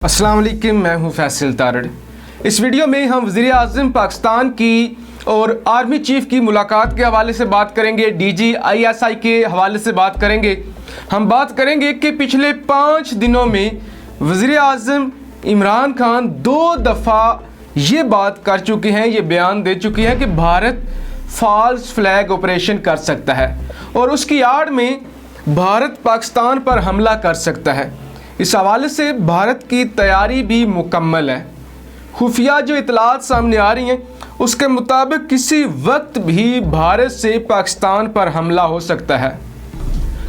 अस्सलाम वालेकुम, मैं हूं फैसल तारड़। इस वीडियो में हम वज़ीर आज़म पाकिस्तान की और आर्मी चीफ़ की मुलाकात के हवाले से बात करेंगे, DGISI के हवाले से बात करेंगे। हम बात करेंगे कि पिछले 5 दिनों में वज़ीर आज़म इमरान खान 2 दफ़ा ये बात कर चुके हैं, ये बयान दे चुके हैं कि भारत फॉल्स फ्लैग ऑपरेशन कर सकता है और उसकी आड़ में भारत पाकिस्तान पर हमला कर सकता है। इस हवाले से भारत की तैयारी भी मुकम्मल है। खुफिया जो इतलात सामने आ रही हैं उसके मुताबिक किसी वक्त भी भारत से पाकिस्तान पर हमला हो सकता है।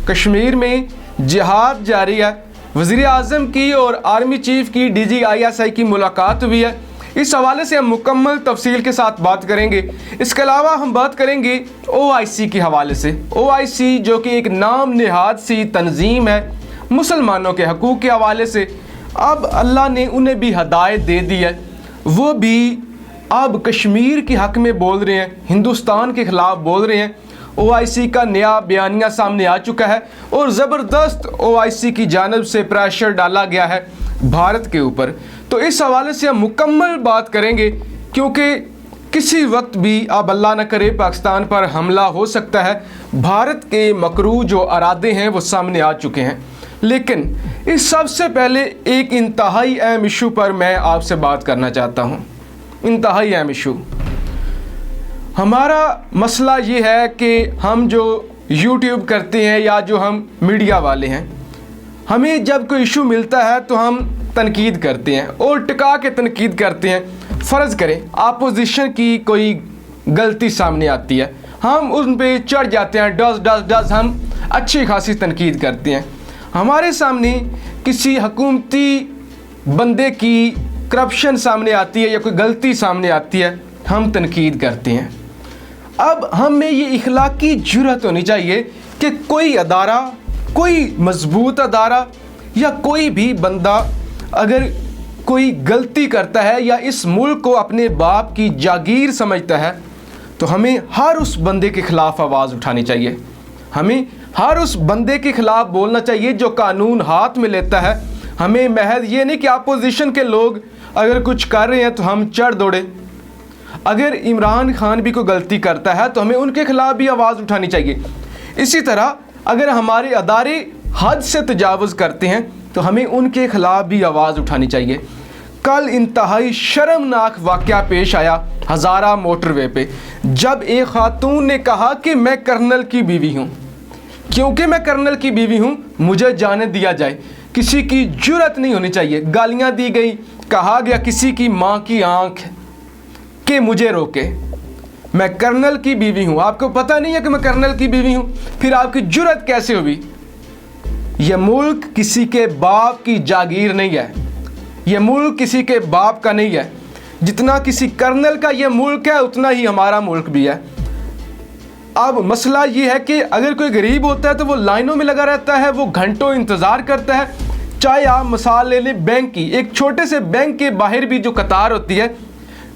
कश्मीर में जिहाद जारी है। वज़ीर आज़म की और आर्मी चीफ़ की DGISI की मुलाकात हुई है। इस हवाले से हम मुकम्मल तफसील के साथ बात करेंगे। इसके अलावा हम बात करेंगे OIC के हवाले से। OIC जो कि एक नाम नेहाद सी तंजीम है मुसलमानों के हकूक़ के हवाले से, अब अल्लाह ने उन्हें भी हदायत दे दी है। वो भी अब कश्मीर के हक़ में बोल रहे हैं, हिंदुस्तान के ख़िलाफ़ बोल रहे हैं। OIC का नया बयानिया सामने आ चुका है और ज़बरदस्त OIC की जानिब से प्रेशर डाला गया है भारत के ऊपर। तो इस हवाले से हम मुकम्मल बात करेंगे क्योंकि किसी वक्त भी अब अल्लाह न करे पाकिस्तान पर हमला हो सकता है। भारत के मकरू जो इरादे हैं वो सामने आ चुके हैं। लेकिन इस सबसे पहले एक इंतहाई अहम इशू पर मैं आपसे बात करना चाहता हूँ। इंतहाई अहम इशू, हमारा मसला ये है कि हम जो YouTube करते हैं या जो हम मीडिया वाले हैं, हमें जब कोई इशू मिलता है तो हम तनकीद करते हैं और टिका के तनकीद करते हैं। फ़र्ज़ करें आपोजिशन की कोई गलती सामने आती है, हम उन पे चढ़ जाते हैं, डस हम अच्छी खासी तनकीद करते हैं। हमारे सामने किसी हकूमती बंदे की करप्शन सामने आती है या कोई गलती सामने आती है, हम तनकीद करते हैं। अब हमें ये इखलाकी जुर्रत होनी चाहिए कि कोई अदारा, कोई मजबूत अदारा या कोई भी बंदा अगर कोई गलती करता है या इस मुल्क को अपने बाप की जागीर समझता है तो हमें हर उस बंदे के ख़िलाफ़ आवाज़ उठानी चाहिए। हमें हर उस बंदे के ख़िलाफ़ बोलना चाहिए जो कानून हाथ में लेता है। हमें महज ये नहीं कि अपोजिशन के लोग अगर कुछ कर रहे हैं तो हम चढ़ दौड़े। अगर इमरान खान भी कोई गलती करता है तो हमें उनके ख़िलाफ़ भी आवाज़ उठानी चाहिए। इसी तरह अगर हमारे अदारे हद से तजावुज़ करते हैं तो हमें उनके ख़िलाफ़ भी आवाज़ उठानी चाहिए। कल इंतहाई शर्मनाक वाक़या पेश आया हज़ारा मोटरवे पे, जब एक ख़ातून ने कहा कि मैं कर्नल की बीवी हूँ, क्योंकि मैं कर्नल की बीवी हूँ मुझे जाने दिया जाए। किसी की जुर्रत नहीं होनी चाहिए। गालियाँ दी गई, कहा गया किसी की माँ की आँख कि मुझे रोके, मैं कर्नल की बीवी हूँ। आपको पता नहीं है कि मैं कर्नल की बीवी हूँ, फिर आपकी जुर्रत कैसे हुई? यह मुल्क किसी के बाप की जागीर नहीं है, यह मुल्क किसी के बाप का नहीं है। जितना किसी कर्नल का यह मुल्क है उतना ही हमारा मुल्क भी है। अब मसला ये है कि अगर कोई गरीब होता है तो वो लाइनों में लगा रहता है, वो घंटों इंतज़ार करता है। चाहे आप मिसाल ले लें बैंक की, एक छोटे से बैंक के बाहर भी जो कतार होती है,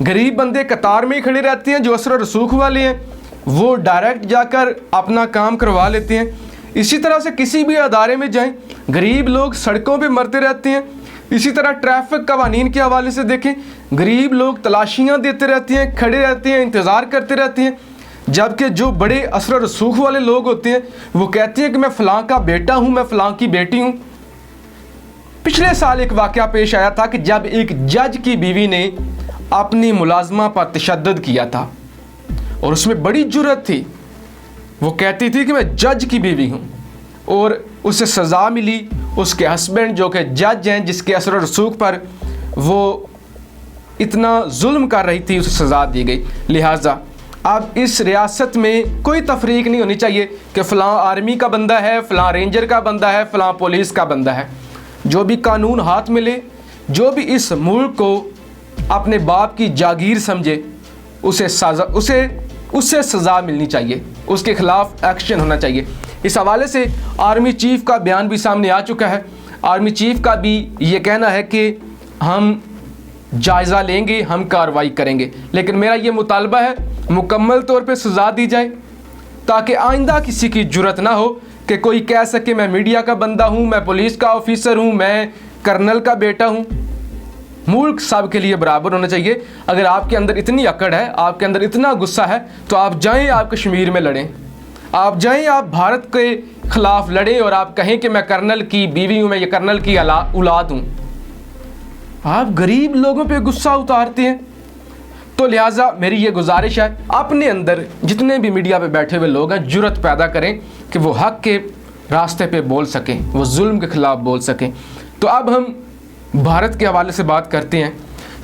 गरीब बंदे कतार में ही खड़े रहते हैं। जो असर रसूख वाले हैं वो डायरेक्ट जाकर अपना काम करवा लेते हैं। इसी तरह से किसी भी अदारे में जाएं, गरीब लोग सड़कों पे मरते रहते हैं। इसी तरह ट्रैफिक कवानीन के हवाले से देखें, गरीब लोग तलाशियाँ देते रहते हैं, खड़े रहते हैं, इंतज़ार करते रहते हैं। जबकि जो बड़े असर रसूख वाले लोग होते हैं वो कहते हैं कि मैं फ़लाँ का बेटा हूँ, मैं फ़लाँ की बेटी हूँ। पिछले साल एक वाक़या पेश आया था कि जब एक जज की बीवी ने अपनी मुलाजमा पर तशद्दुद किया था और उसमें बड़ी जुर्रत थी। वो कहती थी कि मैं जज की बीवी हूँ और उसे सज़ा मिली। उसके हस्बैंड जो कि जज हैं, जिसके असर रसूख पर वो इतना जुल्म कर रही थी, उसे सज़ा दी गई। लिहाजा अब इस रियासत में कोई तफरीक नहीं होनी चाहिए कि फ़लाँ आर्मी का बंदा है, फ़लाँ रेंजर का बंदा है, फ़लाँ पुलिस का बंदा है। जो भी कानून हाथ में ले, जो भी इस मुल्क को अपने बाप की जागीर समझे, उसे सज़ा मिलनी चाहिए, उसके ख़िलाफ़ एक्शन होना चाहिए। इस हवाले से आर्मी चीफ़ का बयान भी सामने आ चुका है। आर्मी चीफ़ का भी ये कहना है कि हम जायज़ा लेंगे, हम कार्रवाई करेंगे, लेकिन मेरा ये मुतालबा है मुकम्मल तौर पे सज़ा दी जाए ताकि आइंदा किसी की जुर्रत ना हो कि कोई कह सके मैं मीडिया का बंदा हूँ, मैं पुलिस का ऑफिसर हूँ, मैं कर्नल का बेटा हूँ। मुल्क सबके लिए बराबर होना चाहिए। अगर आपके अंदर इतनी अकड़ है, आपके अंदर इतना गुस्सा है, तो आप जाएं, आप कश्मीर में लड़ें। आप जाएं, आप भारत के ख़िलाफ़ लड़ें और आप कहें कि मैं कर्नल की बीवी हूँ, मैं ये कर्नल की औलाद हूँ। आप गरीब लोगों पे गुस्सा उतारते हैं। तो लिहाजा मेरी ये गुजारिश है, अपने अंदर जितने भी मीडिया पे बैठे हुए लोग हैं, जुर्रत पैदा करें कि वो हक़ के रास्ते पे बोल सकें, वो जुल्म के ख़िलाफ़ बोल सकें। तो अब हम भारत के हवाले से बात करते हैं।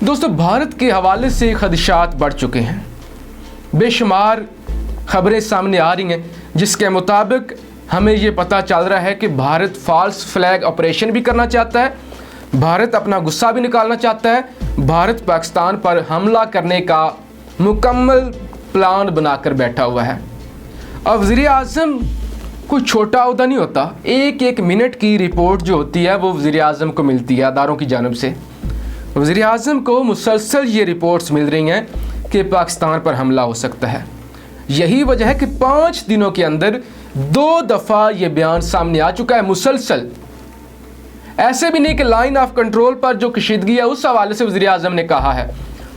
दोस्तों, भारत के हवाले से खदशात बढ़ चुके हैं। बेशुमार ख़बरें सामने आ रही हैं जिसके मुताबिक हमें ये पता चल रहा है कि भारत फ़ॉल्स फ्लैग ऑपरेशन भी करना चाहता है, भारत अपना गुस्सा भी निकालना चाहता है, भारत पाकिस्तान पर हमला करने का मुकम्मल प्लान बनाकर बैठा हुआ है। अब वज़ीर आज़म कोई छोटा अहदा नहीं होता। एक एक मिनट की रिपोर्ट जो होती है वो वज़ीर आज़म को मिलती है अदारों की जानब से। वज़ीर आज़म को मुसलसल ये रिपोर्ट्स मिल रही हैं कि पाकिस्तान पर हमला हो सकता है। यही वजह है कि 5 दिनों के अंदर 2 दफ़ा ये बयान सामने आ चुका है मुसलसल। ऐसे भी नहीं कि लाइन ऑफ कंट्रोल पर जो कशीदगी है उस हवाले से वज़ीर आज़म ने कहा है।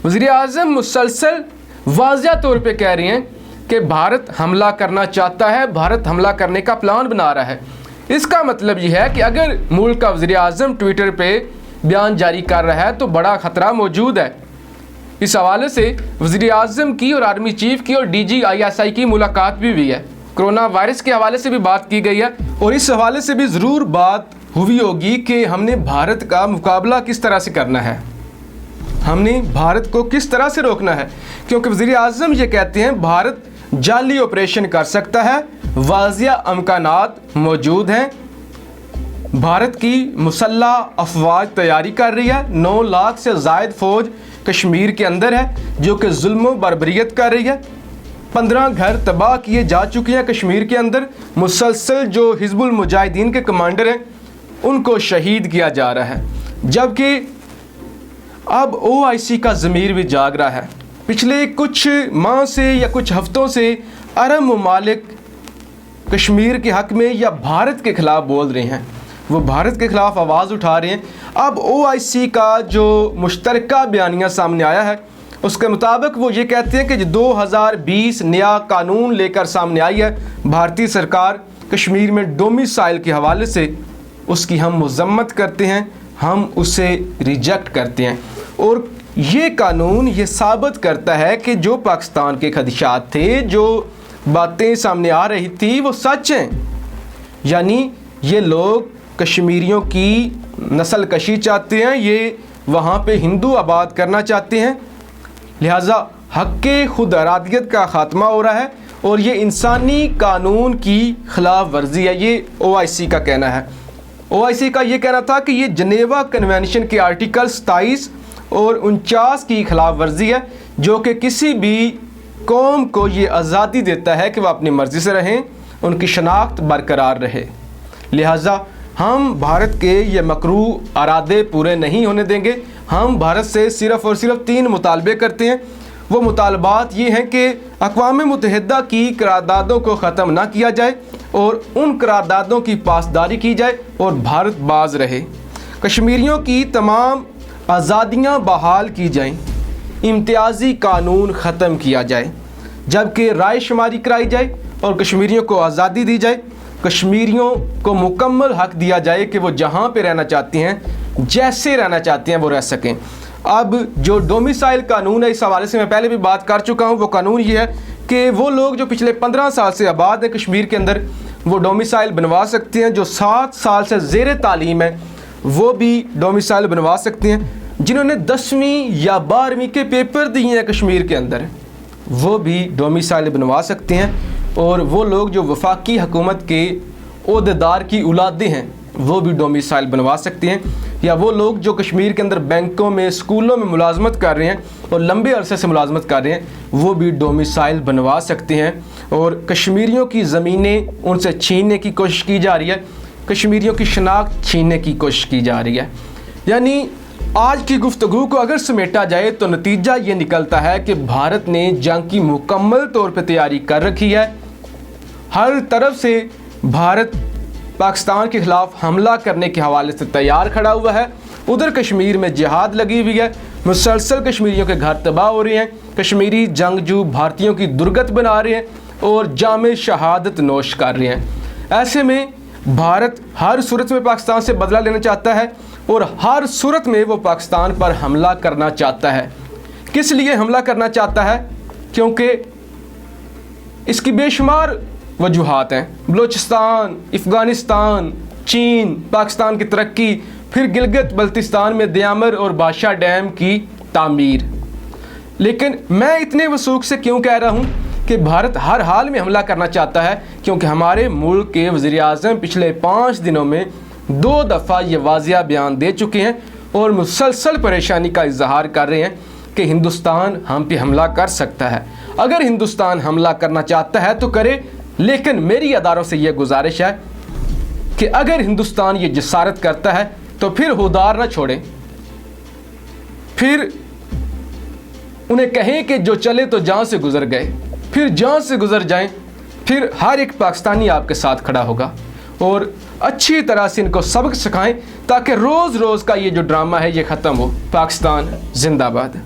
वज़ीर आज़म मुसलसल वाज़िया तौर पे कह रही हैं कि भारत हमला करना चाहता है, भारत हमला करने का प्लान बना रहा है। इसका मतलब यह है कि अगर मुल्क का वज़ीर आज़म ट्विटर पे बयान जारी कर रहा है तो बड़ा ख़तरा मौजूद है। इस हवाले से वज़ीर आज़म की और आर्मी चीफ की और DG ISI की मुलाकात भी हुई है। कोरोना वायरस के हवाले से भी बात की गई है और इस हवाले से भी ज़रूर बात हुई होगी कि हमने भारत का मुकाबला किस तरह से करना है, हमने भारत को किस तरह से रोकना है। क्योंकि वज़ीर आज़म ये कहते हैं भारत जाली ऑपरेशन कर सकता है, वाज़िया अमकानात मौजूद हैं। भारत की मुसल्लह अफवाज तैयारी कर रही है। 9 लाख से ज़ायद फ़ौज कश्मीर के अंदर है जो कि जुल्म व बर्बरियत कर रही है। 15 घर तबाह किए जा चुके हैं कश्मीर के अंदर। मुसलसल जो हिज़्बुल मुजाहिदीन के कमांडर हैं उनको शहीद किया जा रहा है। जबकि अब OIC का ज़मीर भी जाग रहा है। पिछले कुछ माह से या कुछ हफ्तों से अरब ममालिक कश्मीर के हक़ में या भारत के ख़िलाफ़ बोल रहे हैं, वो भारत के ख़िलाफ़ आवाज़ उठा रहे हैं। अब OIC का जो मुश्तरका बयानिया सामने आया है उसके मुताबिक वो ये कहते हैं कि जो 2020 नया कानून लेकर सामने आई है भारतीय सरकार कश्मीर में डोमिसाइल के हवाले से, उसकी हम मज़म्मत करते हैं, हम उसे रिजेक्ट करते हैं। और ये कानून ये साबित करता है कि जो पाकिस्तान के खदशात थे, जो बातें सामने आ रही थी वो सच हैं। यानी ये लोग कश्मीरियों की नस्ल कशी चाहते हैं, ये वहाँ पे हिंदू आबाद करना चाहते हैं। लिहाजा हक़ खुद अरादियत का ख़ात्मा हो रहा है और ये इंसानी कानून की ख़िलाफ़ वर्जी है, ये OIC का कहना है। OIC का ये कहना था कि ये जनेवा कन्वेंशन के आर्टिकल 27 और 49 की खिलाफ वर्जी है जो कि किसी भी कौम को ये आज़ादी देता है कि वह अपनी मर्ज़ी से रहें, उनकी शनाख्त बरकरार रहे। लिहाजा हम भारत के ये मकरू इरादे पूरे नहीं होने देंगे। हम भारत से सिर्फ़ और सिर्फ 3 मुतालबे करते हैं। वो मुतालबात ये हैं कि अक़वाम मुत्तहिदा की करारदादों को ख़त्म ना किया जाए और उन करारदादों की पासदारी की जाए और भारत बाज रहे। कश्मीरियों की तमाम आज़ादियाँ बहाल की जाएं, इम्तियाज़ी कानून ख़त्म किया जाए, जबकि राय शुमारी कराई जाए और कश्मीरियों को आज़ादी दी जाए। कश्मीरियों को मुकम्मल हक़ दिया जाए कि वो जहाँ पे रहना चाहती हैं, जैसे रहना चाहते हैं वो रह सकें। अब जो डोमिसाइल कानून है, इस हवाले से मैं पहले भी बात कर चुका हूँ। वो कानून ये है कि वो लोग जो पिछले 15 साल से आबाद हैं कश्मीर के अंदर, वो डोमिसाइल बनवा सकते हैं। जो 7 साल से ज़ेर तालीम है वो भी डोमिसाइल बनवा सकते हैं। जिन्होंने 10वीं या 12वीं के पेपर दिए हैं कश्मीर के अंदर, वो भी डोमिसाइल बनवा सकते हैं। और वो लोग जो वफाकी हुकूमत के ओहदेदार की औलादें हैं वो भी डोमिसाइल बनवा सकते हैं। या वो लोग जो कश्मीर के अंदर बैंकों में, स्कूलों में मुलाजमत कर रहे हैं और लंबे अरसे से मुलाजमत कर रहे हैं, वो भी डोमिसाइल बनवा सकते हैं। और कश्मीरियों की ज़मीनें उनसे छीनने की कोशिश की जा रही है, कश्मीरियों की शनाख्त छीनने की कोशिश की जा रही है। यानी आज की गुफ्तगू को अगर समेटा जाए तो नतीजा ये निकलता है कि भारत ने जंग की मुकम्मल तौर पर तैयारी कर रखी है। हर तरफ से भारत पाकिस्तान के ख़िलाफ़ हमला करने के हवाले से तैयार खड़ा हुआ है। उधर कश्मीर में जिहाद लगी हुई है, मुसलसल कश्मीरियों के घर तबाह हो रहे हैं, कश्मीरी जंगजू भारतीयों की दुर्गत बना रहे हैं और जामे शहादत नोश कर रहे हैं। ऐसे में भारत हर सूरत में पाकिस्तान से बदला लेना चाहता है और हर सूरत में वो पाकिस्तान पर हमला करना चाहता है। किस लिए हमला करना चाहता है? क्योंकि इसकी बेशुमार वजूहात हैं। बलूचिस्तान, अफ़गानिस्तान, चीन, पाकिस्तान की तरक्की, फिर गिलगित बल्तिस्तान में दयामर और बादशाह डैम की तामीर। लेकिन मैं इतने वसूख से क्यों कह रहा हूँ कि भारत हर हाल में हमला करना चाहता है? क्योंकि हमारे मुल्क के वज़ीर-ए-आज़म पिछले 5 दिनों में 2 दफ़ा ये वाज़िया बयान दे चुके हैं और मुसलसल परेशानी का इजहार कर रहे हैं कि हिंदुस्तान हम पे हमला कर सकता है। अगर हिंदुस्तान हमला करना चाहता है तो करे, लेकिन मेरी अदारों से ये गुजारिश है कि अगर हिंदुस्तान ये जसारत करता है तो फिर हुदार ना छोड़ें, फिर उन्हें कहें कि जो चले तो जान से गुजर गए, फिर जान से गुजर जाएं, फिर हर एक पाकिस्तानी आपके साथ खड़ा होगा और अच्छी तरह से इनको सबक सिखाएं ताकि रोज़ रोज़ का ये जो ड्रामा है ये ख़त्म हो। पाकिस्तान जिंदाबाद।